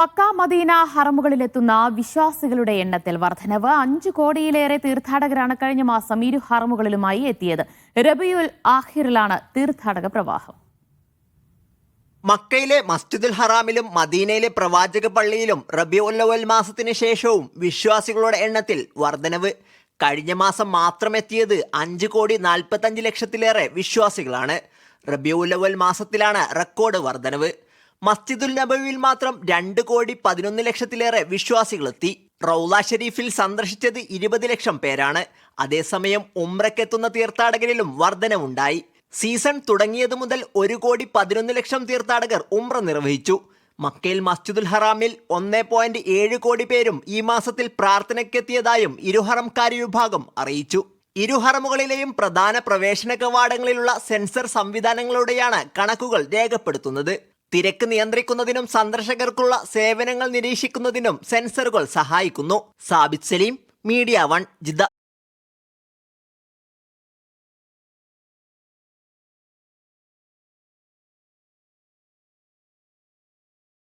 Mecca Medina ഹറമുകളിലെത്തുന്ന വിശ്വാസികളുടെ എണ്ണത്തിൽ വർധനവ്. 5 കോടിയിലേറെ തീർത്ഥാടകരാണ് കഴിഞ്ഞ മാസം ഇരു ഹറമുകളിലുമായി എത്തിയത്. റബിയുൽ ആഖിറിലാണ് തീർത്ഥാടക പ്രവാഹം. മക്കയിലെ മസ്ജിദുൽ ഹറാമിലും മദീനയിലെ പ്രവാചക പള്ളിയിലും റബീഉൽ അവ്വൽ മാസത്തിന് ശേഷവും വിശ്വാസികളുടെ എണ്ണത്തിൽ വർധനവ്. കഴിഞ്ഞ മാസം മാത്രം എത്തിയത് 5,45,00,000-ലേറെ വിശ്വാസികളാണ്. റബീഉൽ അവ്വൽ മാസത്തിലാണ് റെക്കോർഡ് വർധനവ്. മസ്ജിദുൽ നബവിയിൽ മാത്രം 2,11,00,000-ലേറെ വിശ്വാസികളെത്തി. റൗള ഷരീഫിൽ സന്ദർശിച്ചത് 20 ലക്ഷം പേരാണ്. അതേസമയം ഉംറയ്ക്കെത്തുന്ന തീർത്ഥാടകരിലും വർധനവുണ്ടായി. സീസൺ തുടങ്ങിയതു മുതൽ 1,11,00,000 തീർത്ഥാടകർ ഉംറ നിർവഹിച്ചു. മക്കയിൽ മസ്ജിദുൽ ഹറാമിൽ 1.7 കോടി പേരും ഈ മാസത്തിൽ പ്രാർത്ഥനയ്ക്കെത്തിയതായും ഇരുഹറംകാരി വിഭാഗം അറിയിച്ചു. ഇരുഹറമുകളിലെയും പ്രധാന പ്രവേശന കവാടങ്ങളിലുള്ള സെൻസർ സംവിധാനങ്ങളോടെയാണ് കണക്കുകൾ രേഖപ്പെടുത്തുന്നത്. തിരക്ക് നിയന്ത്രിക്കുന്നതിനും സന്ദർശകർക്കുള്ള സേവനങ്ങൾ നിരീക്ഷിക്കുന്നതിനും സെൻസറുകൾ സഹായിക്കുന്നു. Sabith Saleem, media 1, Jeddah.